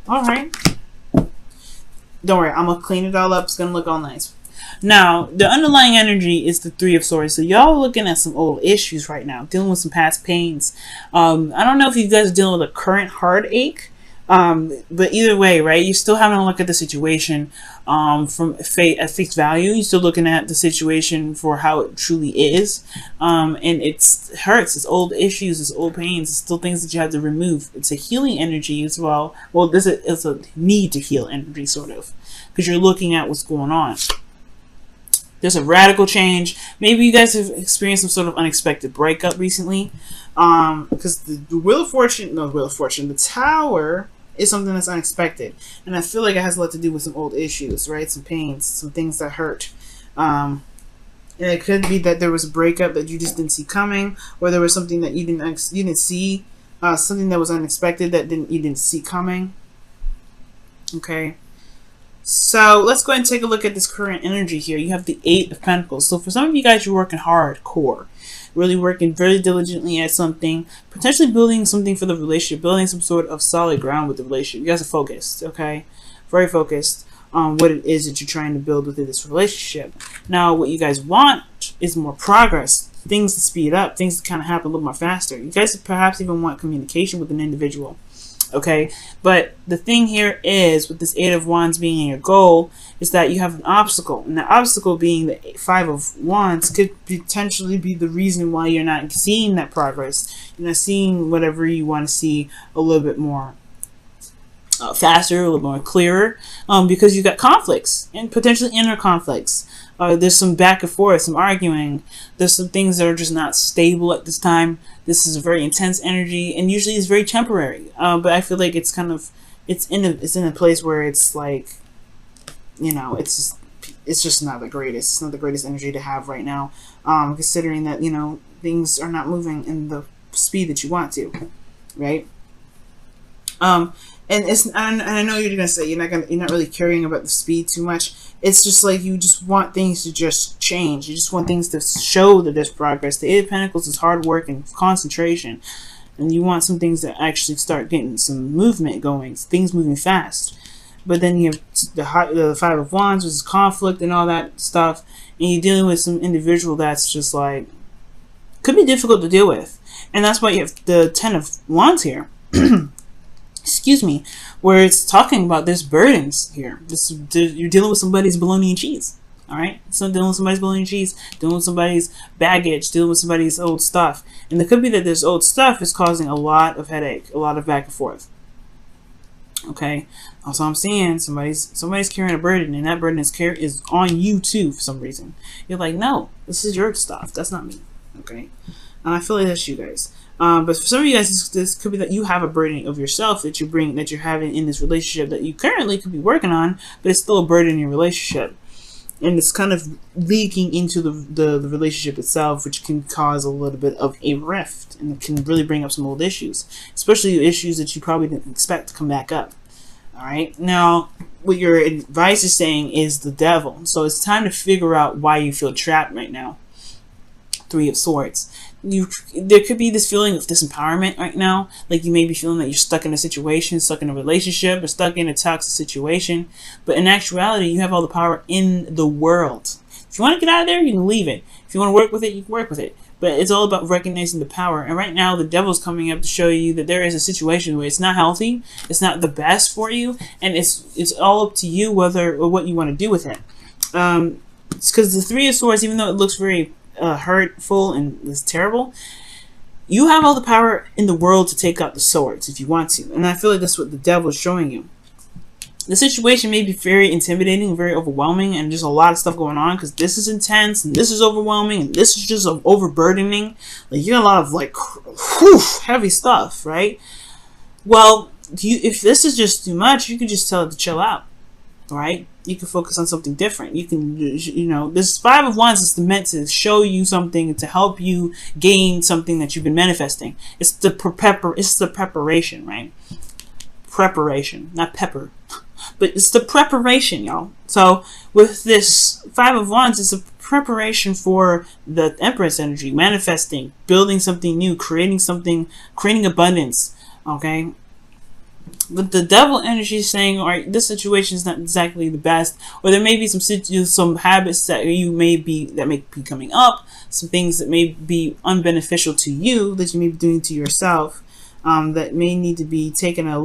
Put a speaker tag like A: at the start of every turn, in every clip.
A: All right. Don't worry, I'm going to clean it all up. It's going to look all nice. Now, the underlying energy is the Three of Swords. So y'all are looking at some old issues right now, dealing with some past pains. I don't know if you guys are dealing with a current heartache, but either way, right, you're still having to look at the situation from at face value. You're still looking at the situation for how it truly is. And it hurts. It's old issues. It's old pains. It's still things that you have to remove. It's a healing energy as well. Well, it's a need to heal energy, sort of, because you're looking at what's going on. There's a radical change. Maybe you guys have experienced some sort of unexpected breakup recently. Because the Wheel of Fortune, the Tower is something that's unexpected. And I feel like it has a lot to do with some old issues, right? Some pains, some things that hurt. And it could be that there was a breakup that you just didn't see coming, or there was something that you didn't see, something that was unexpected that you didn't see coming. Okay. So let's go ahead and take a look at this current energy here. You have the Eight of Pentacles. So for some of you guys, you're working hardcore, really working very diligently at something, potentially building something for the relationship, building some sort of solid ground with the relationship. You guys are focused, okay? Very focused on what it is that you're trying to build within this relationship. Now, what you guys want is more progress, things to speed up, things to kind of happen a little more faster. You guys perhaps even want communication with an individual. Okay, but the thing here is, with this Eight of Wands being your goal, is that you have an obstacle, and the obstacle being the Five of Wands could potentially be the reason why you're not seeing that progress. You're not seeing whatever you want to see a little bit more faster, a little more clearer, because you got conflicts and potentially inner conflicts. There's some back and forth, some arguing. There's some things that are just not stable at this time. This is a very intense energy, and usually it's very temporary. But I feel like it's kind of it's in a place where it's like, you know, it's just not the greatest. It's not the greatest energy to have right now, considering that, you know, things are not moving in the speed that you want to, right? And I know you're gonna say you're not really caring about the speed too much. It's just like you just want things to just change. You just want things to show that there's progress. The Eight of Pentacles is hard work and concentration, and you want some things that actually start getting some movement going, things moving fast. But then you have the Five of Wands, which is conflict and all that stuff, and you're dealing with some individual that's just like could be difficult to deal with, and that's why you have the Ten of Wands here. Excuse me, where it's talking about there's burdens here. You're dealing with somebody's bologna and cheese. All right, so dealing with somebody's bologna and cheese, dealing with somebody's baggage, dealing with somebody's old stuff, and it could be that this old stuff is causing a lot of headache, a lot of back and forth. Okay, also I'm seeing somebody's carrying a burden, and that burden is on you too for some reason. You're like, no, this is your stuff. That's not me. Okay, and I feel like that's you guys. But for some of you guys, this could be that you have a burden of yourself that you're having in this relationship that you currently could be working on, but it's still a burden in your relationship, and it's kind of leaking into the relationship itself, which can cause a little bit of a rift, and it can really bring up some old issues, especially issues that you probably didn't expect to come back up. All right, now what your advice is saying is the Devil, so it's time to figure out why you feel trapped right now. Three of Swords. There could be this feeling of disempowerment right now. Like you may be feeling that you're stuck in a situation, stuck in a relationship, or stuck in a toxic situation. But in actuality, you have all the power in the world. If you want to get out of there, you can leave it. If you want to work with it, you can work with it. But it's all about recognizing the power. And right now, the Devil's coming up to show you that there is a situation where it's not healthy, it's not the best for you, and it's all up to you whether or what you want to do with it. It's because the Three of Swords, even though it looks very hurtful and is terrible, you have all the power in the world to take out the swords if you want to, and I feel like that's what the Devil is showing you. The situation may be very intimidating, very overwhelming, and there's a lot of stuff going on because this is intense and this is overwhelming and this is just overburdening. Like you got a lot of like heavy stuff, right? Well, if this is just too much, you can just tell it to chill out. Right? You can focus on something different. You can, you know, this Five of Wands is meant to show you something, to help you gain something that you've been manifesting. It's the preparation, right? Preparation, not pepper, but it's the preparation, y'all. So with this Five of Wands, it's a preparation for the Empress energy, manifesting, building something new, creating something, creating abundance. Okay. But the devil energy is saying, all right, this situation is not exactly the best, or there may be some habits that may be coming up, some things that may be unbeneficial to you that you may be doing to yourself, that may need to be taken a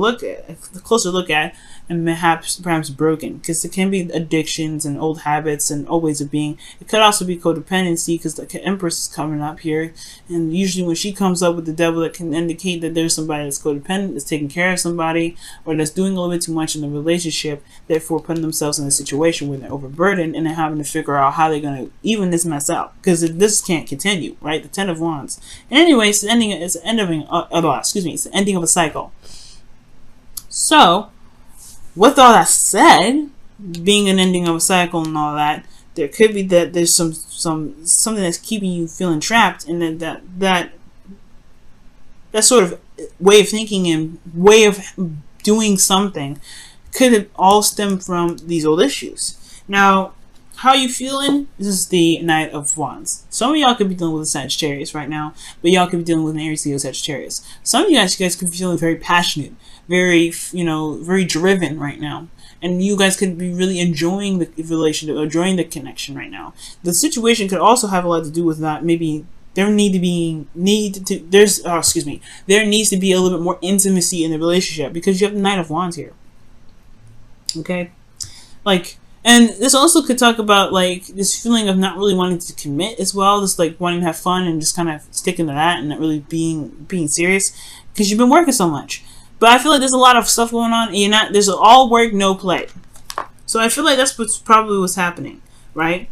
A: closer look at, and perhaps broken, because it can be addictions and old habits and old ways of being. It could also be codependency, because the Empress is coming up here, and usually when she comes up with the devil, that can indicate that there's somebody that's codependent, that's taking care of somebody, or that's doing a little bit too much in the relationship, therefore putting themselves in a situation where they're overburdened and they're having to figure out how they're going to even this mess out, because this can't continue, right? The Ten of Wands. And anyway, it's the ending of a cycle. So with all that said, being an ending of a cycle and all that, there could be that there's something that's keeping you feeling trapped, and that sort of way of thinking and way of doing something could have all stemmed from these old issues. Now, how are you feeling? This is the Knight of Wands. Some of y'all could be dealing with a Sagittarius right now, but y'all could be dealing with an Aries, Leo, Sagittarius. Some of you guys could be feeling very passionate, very driven right now. And you guys could be really enjoying the relationship, enjoying the connection right now. The situation could also have a lot to do with that. Maybe there needs to be a little bit more intimacy in the relationship, because you have the Knight of Wands here. Okay? And this also could talk about this feeling of not really wanting to commit as well, just wanting to have fun and just kind of sticking to that and not really being serious, because you've been working so much. But I feel like there's a lot of stuff going on, and there's all work, no play. So I feel like that's probably what's happening, right?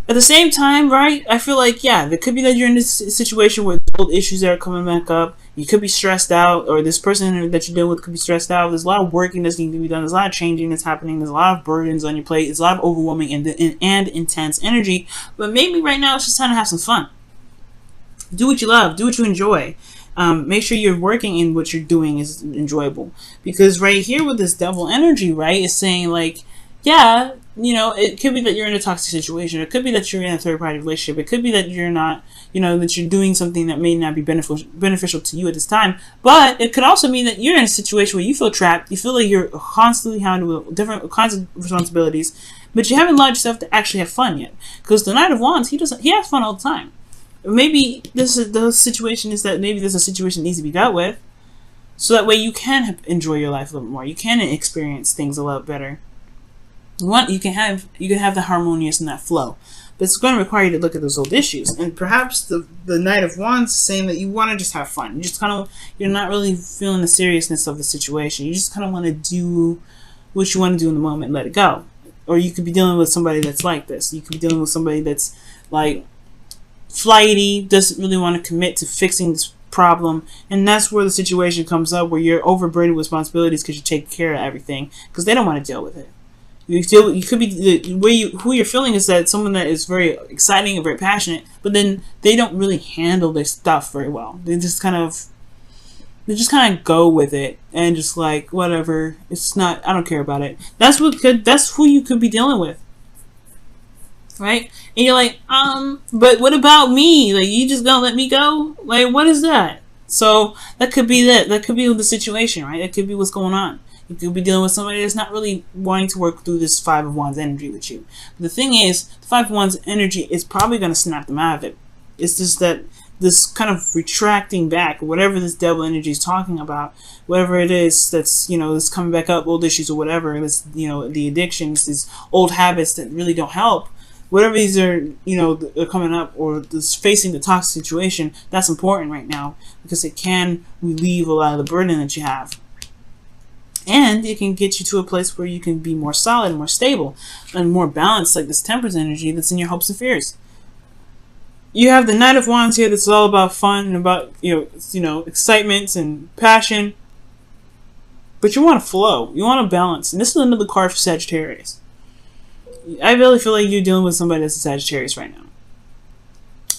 A: At the same time, right, I feel like, yeah, there could be that you're in this situation where old issues are coming back up. You could be stressed out, or this person that you're dealing with could be stressed out. There's a lot of working that's needing to be done. There's a lot of changing that's happening. There's a lot of burdens on your plate. There's a lot of overwhelming and intense energy. But maybe right now it's just time to have some fun. Do what you love. Do what you enjoy. Make sure you're working in what you're doing is enjoyable. Because right here with this devil energy, right, is saying yeah, it could be that you're in a toxic situation. It could be that you're in a third-party relationship. It could be that you're not, that you're doing something that may not be beneficial to you at this time. But it could also mean that you're in a situation where you feel trapped. You feel like you're constantly handling different kinds of responsibilities, but you haven't allowed yourself to actually have fun yet. Because the Knight of Wands, he has fun all the time. Maybe the situation is that maybe there's a situation that needs to be dealt with, so that way you can enjoy your life a little more. You can experience things a lot better. You can have the harmonious and that flow, but it's going to require you to look at those old issues. And perhaps the Knight of Wands is saying that you want to just have fun. You're not really feeling the seriousness of the situation. You just kind of want to do what you want to do in the moment and let it go. Or you could be dealing with somebody that's like this. You could be dealing with somebody that's flighty, doesn't really want to commit to fixing this problem, and that's where the situation comes up where you're overburdened with responsibilities because you take care of everything because they don't want to deal with it. You could be who you're feeling is that someone that is very exciting and very passionate, but then they don't really handle their stuff very well. They just kind of go with it and just whatever. It's not. I don't care about it. That's who you could be dealing with. Right? And you're but what about me? You just gonna let me go? What is that? So that could be that. That could be the situation, right? That could be what's going on. You could be dealing with somebody that's not really wanting to work through this Five of Wands energy with you. But the thing is, the Five of Wands energy is probably gonna snap them out of it. It's just that this kind of retracting back, whatever this devil energy is talking about, whatever it is that's, that's coming back up, old issues or whatever, it's, the addictions, these old habits that really don't help. Whatever these are, are coming up, or this facing the toxic situation, that's important right now because it can relieve a lot of the burden that you have. And it can get you to a place where you can be more solid, more stable, and more balanced, like this Temperance energy that's in your hopes and fears. You have the Knight of Wands here that's all about fun and about, excitement and passion. But you want to flow. You want to balance. And this is another card for Sagittarius. I really feel like you're dealing with somebody that's a Sagittarius right now.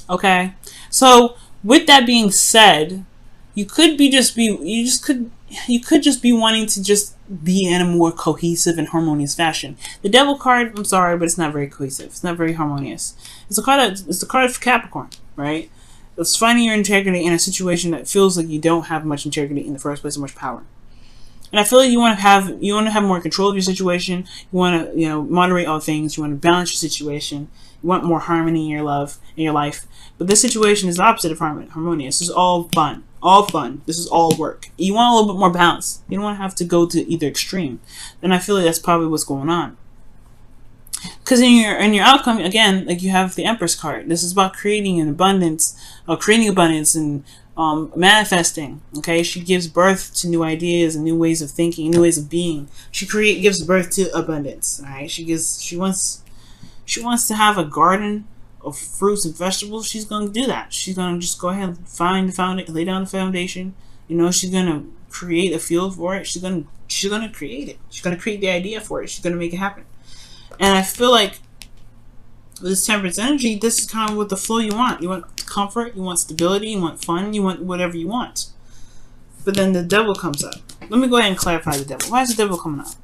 A: Okay? So, with that being said, you could just be wanting to just be in a more cohesive and harmonious fashion. The Devil card, I'm sorry, but it's not very cohesive. It's not very harmonious. It's the card of Capricorn, right? It's finding your integrity in a situation that feels like you don't have much integrity in the first place or much power. And I feel like you want to have more control of your situation. You want to, moderate all things. You want to balance your situation. You want more harmony in your life. But this situation is the opposite of harmonious. This is all fun. All fun. This is all work. You want a little bit more balance. You don't want to have to go to either extreme. And I feel like that's probably what's going on. Because in your outcome, again, like you have the Empress card. This is about creating abundance and manifesting. Okay, she gives birth to new ideas and new ways of thinking, new ways of being. She gives birth to abundance. All right, she wants to have a garden of fruits and vegetables. She's going to do that. She's going to just go ahead and lay down the foundation. She's going to create a field for it. She's going to create it. She's going to create the idea for it. She's going to make it happen. And I feel like with this Temperance energy, this is kind of what the flow you want. You want comfort, you want stability, you want fun, you want whatever you want. But then the Devil comes up. Let me go ahead and clarify the Devil. Why is the Devil coming up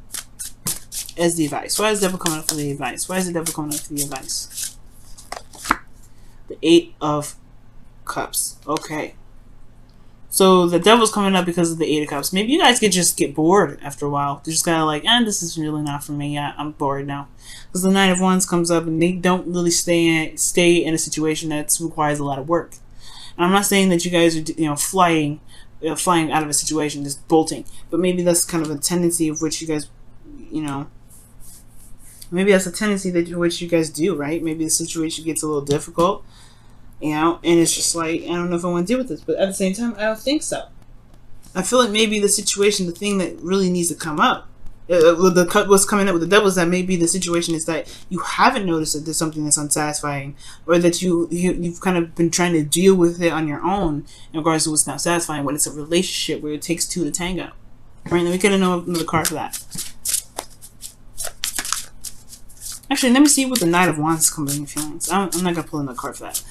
A: as the advice? Why is the Devil coming up for the advice? Why is the Devil coming up for the advice? The 8 of Cups. Okay. So the Devil's coming up because of the 8 of Cups. Maybe you guys could just get bored after a while. They're just kind of like, this is really not for me. Yeah, I'm bored now. Because the 9 of Wands comes up and they don't really stay in a situation that requires a lot of work. And I'm not saying that you guys are flying out of a situation, just bolting. But maybe that's kind of a tendency of which you guys, maybe that's a tendency which you guys do, right? Maybe the situation gets a little difficult. And it's just like, I don't know if I want to deal with this, but at the same time, I don't think so. I feel like maybe the situation, the thing that really needs to come up, what's coming up with the Devil is that maybe the situation is that you haven't noticed that there's something that's unsatisfying, or that you've kind of been trying to deal with it on your own in regards to what's not satisfying, when it's a relationship where it takes 2 to tango. Right, let me get another card for that. Actually, let me see what the Knight of Wands is coming in feelings. I'm not going to pull another card for that.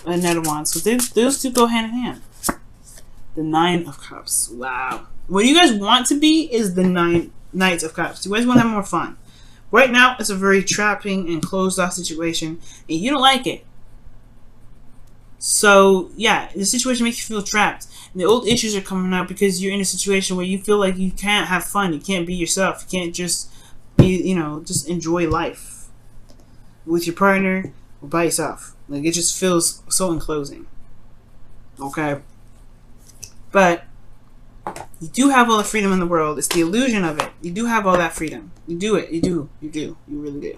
A: A Knight of Wands, because those two go hand in hand. The 9 of Cups. Wow. What you guys want to be is the Knights of Cups. You guys want to have more fun. Right now, it's a very trapping and closed-off situation, and you don't like it. So, yeah, the situation makes you feel trapped. And the old issues are coming out because you're in a situation where you feel like you can't have fun. You can't be yourself. You can't just be, just enjoy life with your partner or by yourself. Like, it just feels so enclosing. Okay? But you do have all the freedom in the world. It's the illusion of it. You do have all that freedom. You do it. You do. You do. You really do.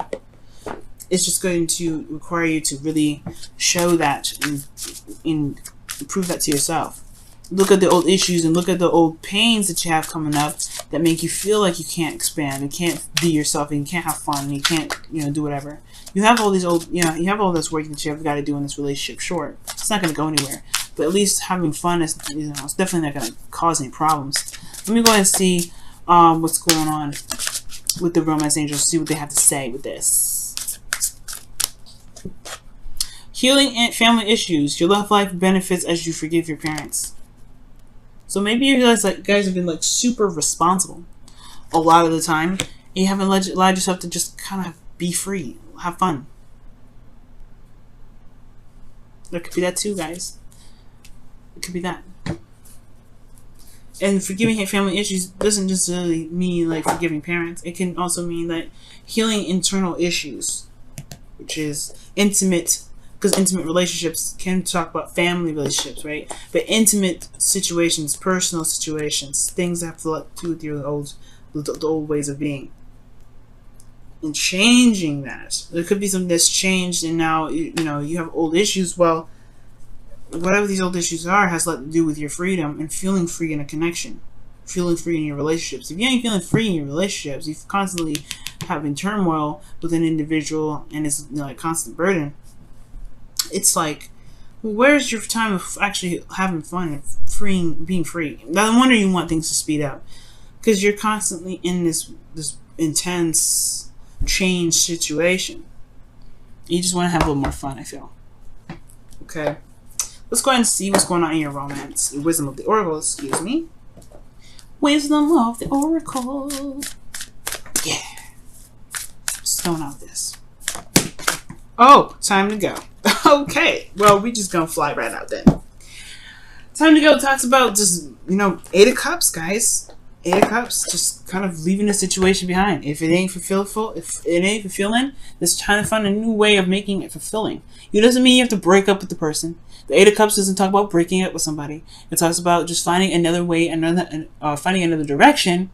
A: It's just going to require you to really show that and prove that to yourself. Look at the old issues and look at the old pains that you have coming up that make you feel like you can't expand and can't be yourself and you can't have fun and you can't, do whatever. You have all these old, you have all this work that you have got to do in this relationship. Sure, it's not going to go anywhere, but at least having fun is, it's definitely not going to cause any problems. Let me go ahead and see what's going on with the Romance Angels. See what they have to say with this. Healing and family issues. Your love life benefits as you forgive your parents. So maybe you guys have been super responsible a lot of the time. And you haven't allowed yourself to just kind of be free, have fun. There could be that too, guys. It could be that. And forgiving family issues doesn't just really mean forgiving parents. It can also mean healing internal issues, which is intimate. Because intimate relationships can talk about family relationships, right? But intimate situations, personal situations, things that have to do with your the old ways of being. And changing that. There could be something that's changed and now, you have old issues. Well, whatever these old issues are has a lot to do with your freedom and feeling free in a connection. Feeling free in your relationships. If you ain't feeling free in your relationships, you're constantly having turmoil with an individual and it's a constant burden. It's where's your time of actually having fun and being free? No wonder you want things to speed up, because you're constantly in this intense change situation. You just want to have a little more fun, I feel. Okay, let's go ahead and see what's going on in your romance. Your Wisdom of the Oracle, excuse me. Wisdom of the Oracle. Yeah. Stone out this. Oh, time to go. Okay, well, we just gonna fly right out then. Time to go talks about just, 8 of Cups, guys. Eight of Cups, just kind of leaving the situation behind. If it ain't fulfilling, just trying to find a new way of making it fulfilling. It doesn't mean you have to break up with the person. The Eight of Cups doesn't talk about breaking up with somebody. It talks about just finding another way, finding another direction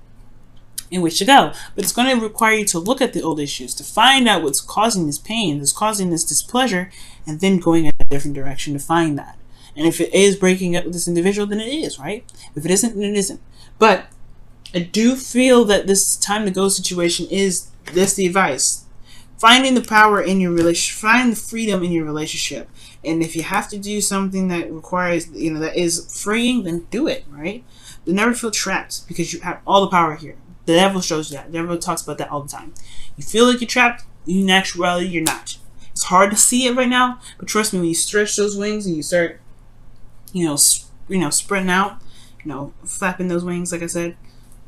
A: in which to go. But it's going to require you to look at the old issues, to find out what's causing this pain, what's causing this displeasure, and then going in a different direction to find that. And if it is breaking up with this individual, then it is, right? If it isn't, then it isn't. But I do feel that this time to go situation is this the advice. Finding the power in your relationship, find the freedom in your relationship. And if you have to do something that requires, that is freeing, then do it, right? But never feel trapped because you have all the power here. The devil shows you that. The devil talks about that all the time. You feel like you're trapped, in actuality, you're not. It's hard to see it right now, but trust me, when you stretch those wings and you start, spreading out, flapping those wings, like I said,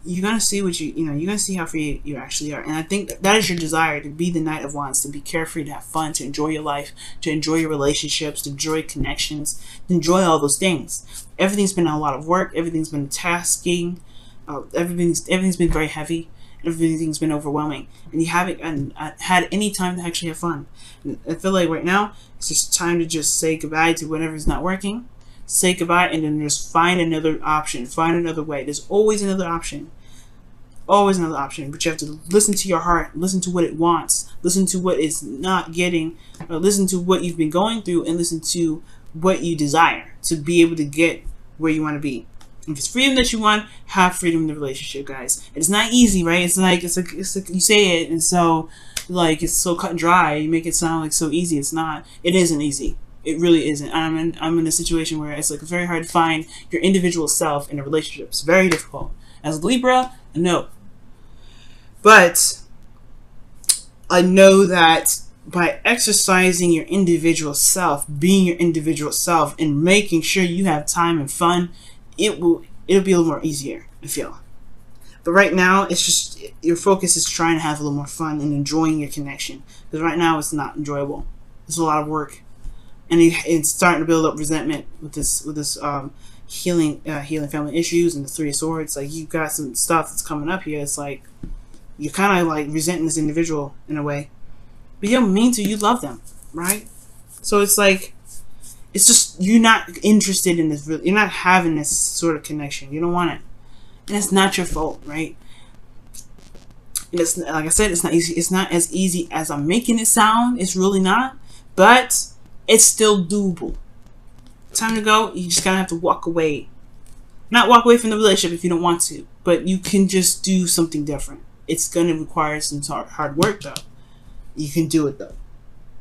A: you're gonna see you're gonna see how free you actually are. And I think that is your desire, to be the Knight of Wands, to be carefree, to have fun, to enjoy your life, to enjoy your relationships, to enjoy connections, to enjoy all those things. Everything's been a lot of work. Everything's been tasking. Everything's been very heavy. Everything's been overwhelming, and you haven't had any time to actually have fun. And I feel like right now it's just time to just say goodbye to whatever's not working. Say goodbye, and then just find another option. Find another way. There's always another option. Always another option. But you have to listen to your heart. Listen to what it wants. Listen to what it's not getting. Or listen to what you've been going through, and listen to what you desire to be able to get where you want to be. If it's freedom that you want, have freedom in the relationship, guys. It's not easy, right? It's like you say it, and so it's so cut and dry. You make it sound like so easy. It's not. It isn't easy. It really isn't. I'm in a situation where it's very hard to find your individual self in a relationship. It's very difficult. As a Libra, no. But I know that by exercising your individual self, being your individual self, and making sure you have time and fun, it'll be a little more easier, I feel. But right now, it's just your focus is trying to have a little more fun and enjoying your connection. Because right now, it's not enjoyable. It's a lot of work. And it's starting to build up resentment with this healing family issues and the Three of Swords. Like, you've got some stuff that's coming up here. It's like you're kind of resenting this individual in a way, but you don't mean to. You love them, right? So it's just you're not interested in this. You're not having this sort of connection. You don't want it, and it's not your fault, right? And it's, like I said, it's not easy. It's not as easy as I'm making it sound. It's really not, but it's still doable. Time to go. You just gotta have to walk away. Not walk away from the relationship if you don't want to, but you can just do something different. It's gonna require some hard work, though. You can do it, though.